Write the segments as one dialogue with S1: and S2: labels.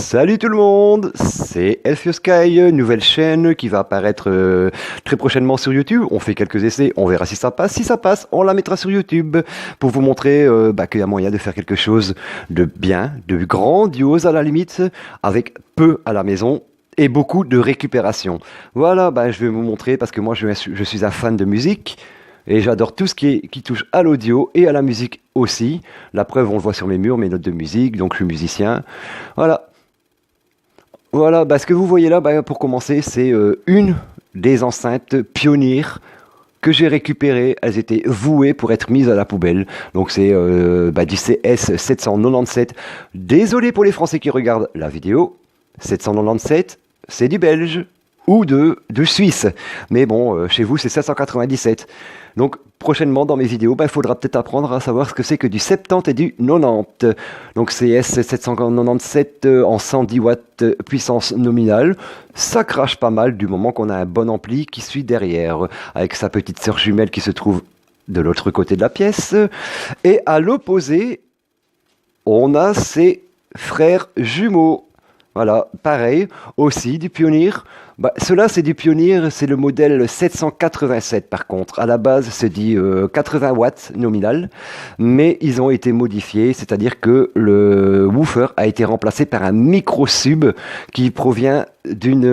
S1: Salut tout le monde, c'est Elfio Sky, nouvelle chaîne qui va apparaître très prochainement sur YouTube. On fait quelques essais, on verra si ça passe. Si ça passe, on la mettra sur YouTube pour vous montrer qu'il y a moyen de faire quelque chose de bien, de grandiose à la limite, avec peu à la maison et beaucoup de récupération. Voilà, je vais vous montrer parce que moi je suis un fan de musique. Et j'adore tout ce qui touche à l'audio et à la musique aussi. La preuve, on le voit sur mes murs, mes notes de musique, donc je suis musicien. Voilà. Voilà, ce que vous voyez là, pour commencer, c'est une des enceintes pionnières que j'ai récupérées. Elles étaient vouées pour être mises à la poubelle. Donc c'est du CS 797. Désolé pour les Français qui regardent la vidéo. 797, c'est du belge ou de Suisse. Mais bon, chez vous, c'est 797. Donc, prochainement, dans mes vidéos, il faudra peut-être apprendre à savoir ce que c'est que du 70 et du 90. Donc, CS 797 en 110 watts puissance nominale. Ça crache pas mal du moment qu'on a un bon ampli qui suit derrière, avec sa petite sœur jumelle qui se trouve de l'autre côté de la pièce. Et à l'opposé, on a ses frères jumeaux. Voilà, pareil, aussi du Pioneer. Cela, c'est du Pioneer, c'est le modèle 787 par contre. À la base, c'est dit 80 watts nominal, mais ils ont été modifiés, c'est-à-dire que le woofer a été remplacé par un micro-sub qui provient d'une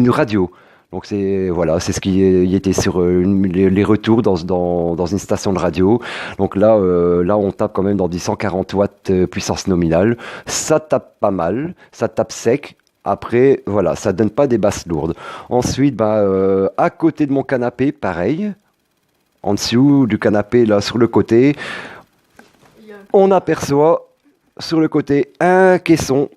S1: radio. Donc c'est ce qui y était sur les retours dans une station de radio. Donc là on tape quand même dans du 140 watts puissance nominale. Ça tape pas mal, ça tape sec. Après voilà, ça donne pas des basses lourdes. Ensuite à côté de mon canapé, pareil. En dessous du canapé là sur le côté, on aperçoit sur le côté un caisson.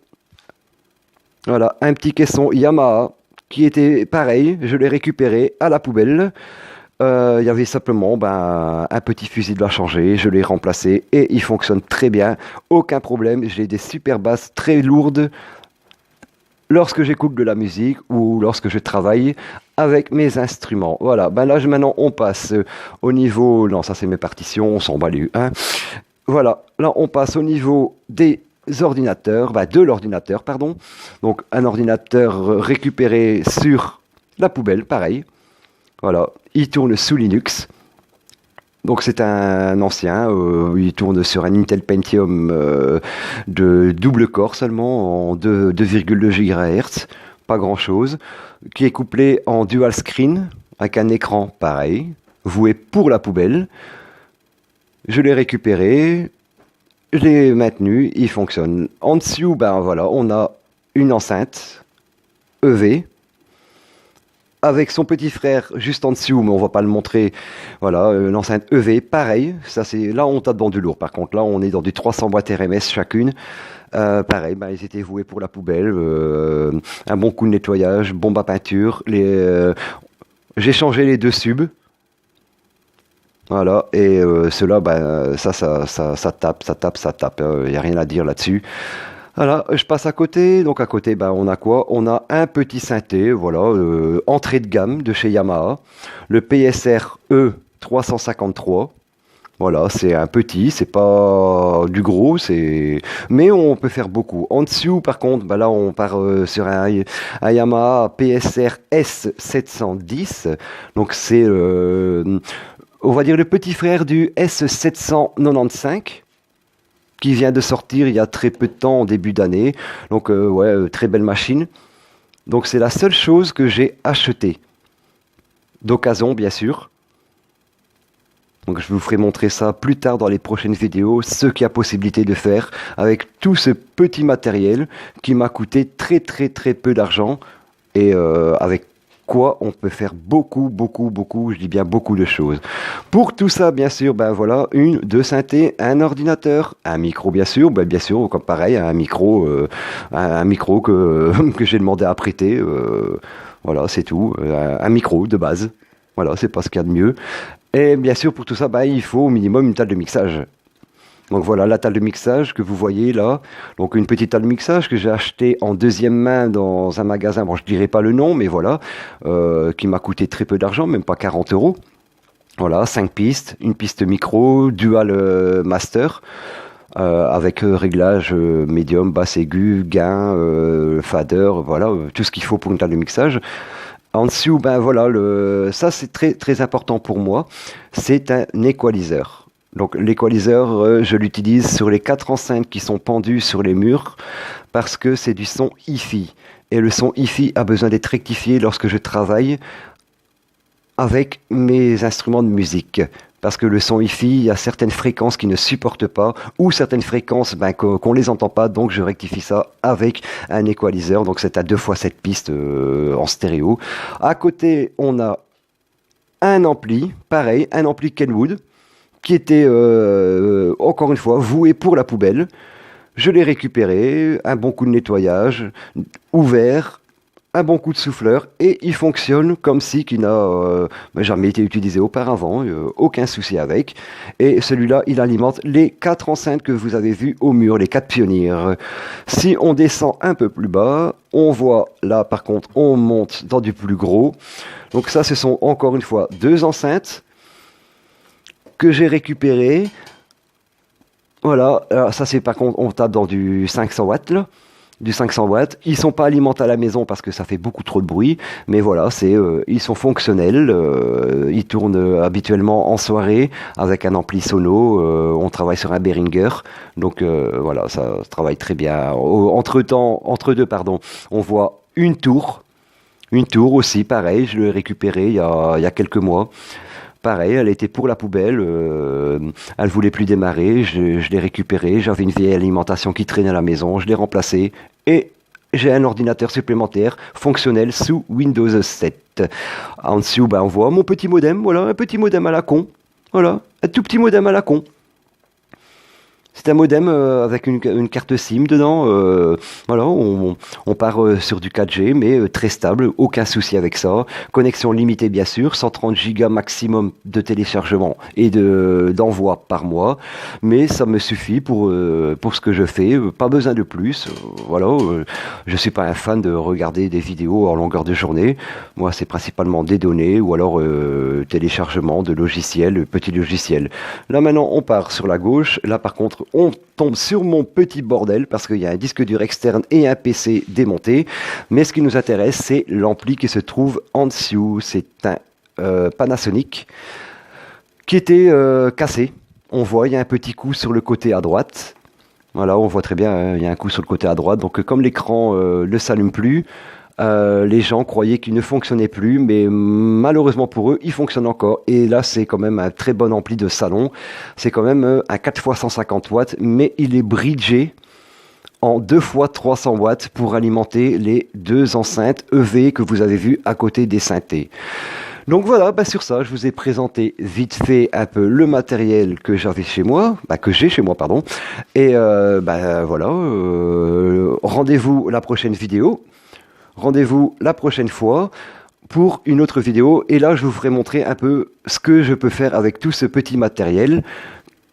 S1: Voilà, un petit caisson Yamaha qui était pareil, je l'ai récupéré à la poubelle. Il y avait simplement un petit fusible à changer, je l'ai remplacé et il fonctionne très bien, aucun problème. J'ai des super basses très lourdes lorsque j'écoute de la musique ou lorsque je travaille avec mes instruments. Voilà, maintenant on passe au niveau... Non, ça c'est mes partitions, on s'en bat les hein. Voilà, là on passe au niveau des ordinateurs, de l'ordinateur, pardon. Donc un ordinateur récupéré sur la poubelle, pareil. Voilà, il tourne sous Linux. Donc c'est un ancien, il tourne sur un Intel Pentium de double corps seulement, en 2,2 GHz, pas grand chose, qui est couplé en dual screen, avec un écran pareil, voué pour la poubelle. Je l'ai récupéré, je l'ai maintenu, il fonctionne. En dessous, on a une enceinte EV avec son petit frère juste en dessous, mais on va pas le montrer. Voilà, l'enceinte EV, pareil. Ça c'est là on tape dans du lourd. Par contre, là on est dans du 300 watts RMS chacune. Pareil, ils étaient voués pour la poubelle. Un bon coup de nettoyage, bombe à peinture. J'ai changé les deux subs. Voilà, et cela, ça tape, il n'y a rien à dire là-dessus. Voilà, je passe à côté, donc à côté, on a quoi? On a un petit synthé, voilà, entrée de gamme de chez Yamaha, le PSR E353. Voilà, c'est un petit, c'est pas du gros, mais on peut faire beaucoup. En dessous, par contre, là, on part sur un Yamaha PSR S710, donc c'est on va dire le petit frère du S795 qui vient de sortir il y a très peu de temps, en début d'année. Donc très belle machine. Donc c'est la seule chose que j'ai achetée. D'occasion, bien sûr. Donc je vous ferai montrer ça plus tard dans les prochaines vidéos, ce qu'il y a possibilité de faire avec tout ce petit matériel qui m'a coûté très très très peu d'argent et avec quoi on peut faire beaucoup, je dis bien beaucoup de choses. Pour tout ça, bien sûr, voilà, deux synthés, un ordinateur, un micro, bien sûr, comme pareil, un micro que j'ai demandé à prêter, voilà, c'est tout, un micro de base, voilà, c'est pas ce qu'il y a de mieux. Et bien sûr, pour tout ça, il faut au minimum une table de mixage. Donc voilà la table de mixage que vous voyez là. Donc une petite table de mixage que j'ai achetée en deuxième main dans un magasin, bon je dirai pas le nom, mais voilà, qui m'a coûté très peu d'argent, même pas 40 €. Voilà, 5 pistes, une piste micro, dual master, avec réglage médium, basse aiguë, gain, fader, voilà, tout ce qu'il faut pour une table de mixage. En dessous, ben voilà, ça c'est très très important pour moi, c'est un équaliseur. Donc l'équaliseur, je l'utilise sur les 4 enceintes qui sont pendues sur les murs parce que c'est du son hi-fi. Et le son hi-fi a besoin d'être rectifié lorsque je travaille avec mes instruments de musique. Parce que le son hi-fi, il y a certaines fréquences qui ne supportent pas, ou certaines fréquences qu'on les entend pas, donc je rectifie ça avec un équaliseur. Donc c'est à 2x7 pistes en stéréo. À côté, on a un ampli, pareil, un ampli Kenwood, qui était encore une fois voué pour la poubelle. Je l'ai récupéré, un bon coup de nettoyage, ouvert, un bon coup de souffleur, et il fonctionne comme si qu'il n'a jamais été utilisé auparavant, aucun souci avec. Et celui-là, il alimente les 4 enceintes que vous avez vues au mur, les 4 pionnières. Si on descend un peu plus bas, on voit là par contre, on monte dans du plus gros. Donc ça, ce sont encore une fois 2 enceintes que j'ai récupérées. Voilà, alors ça c'est par contre, on tape dans du 500 watts là. Du 500 watts. Ils sont pas alimentés à la maison parce que ça fait beaucoup trop de bruit, mais voilà, ils sont fonctionnels. Ils tournent habituellement en soirée avec un ampli sono. On travaille sur un Behringer, donc voilà, ça travaille très bien. Entre deux, pardon, on voit une tour aussi, pareil, je l'ai récupérée il y a quelques mois. Pareil, elle était pour la poubelle, elle voulait plus démarrer, je l'ai récupérée, j'avais une vieille alimentation qui traînait à la maison, je l'ai remplacée et j'ai un ordinateur supplémentaire fonctionnel sous Windows 7. En dessous, on voit mon petit modem, voilà, un petit modem à la con, voilà, un tout petit modem à la con. C'est un modem avec une carte SIM dedans. Voilà, on part sur du 4G, mais très stable, aucun souci avec ça. Connexion limitée bien sûr, 130 Go maximum de téléchargement et d'envoi par mois, mais ça me suffit pour ce que je fais. Pas besoin de plus. Voilà, je suis pas un fan de regarder des vidéos en longueur de journée. Moi, c'est principalement des données ou alors téléchargement de logiciels, petits logiciels. Là maintenant, on part sur la gauche. Là par contre, on tombe sur mon petit bordel parce qu'il y a un disque dur externe et un PC démonté. Mais ce qui nous intéresse, c'est l'ampli qui se trouve en dessous. C'est un Panasonic qui était cassé. On voit, il y a un petit coup sur le côté à droite. Voilà, on voit très bien, hein, il y a un coup sur le côté à droite. Donc comme l'écran ne s'allume plus, les gens croyaient qu'il ne fonctionnait plus, mais malheureusement pour eux, il fonctionne encore. Et là, c'est quand même un très bon ampli de salon. C'est quand même un 4x150 watts, mais il est bridgé en 2x300 watts pour alimenter les 2 enceintes EV que vous avez vues à côté des synthés. Donc voilà, sur ça, je vous ai présenté vite fait un peu le matériel que j'avais chez moi, que j'ai chez moi, pardon. Et voilà, rendez-vous la prochaine vidéo. Rendez-vous la prochaine fois pour une autre vidéo. Et là, je vous ferai montrer un peu ce que je peux faire avec tout ce petit matériel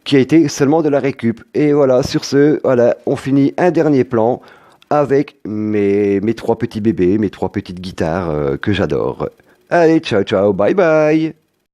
S1: qui a été seulement de la récup. Et voilà, sur ce, voilà, on finit un dernier plan avec mes 3 petits bébés, mes 3 petites guitares que j'adore. Allez, ciao, ciao, bye bye!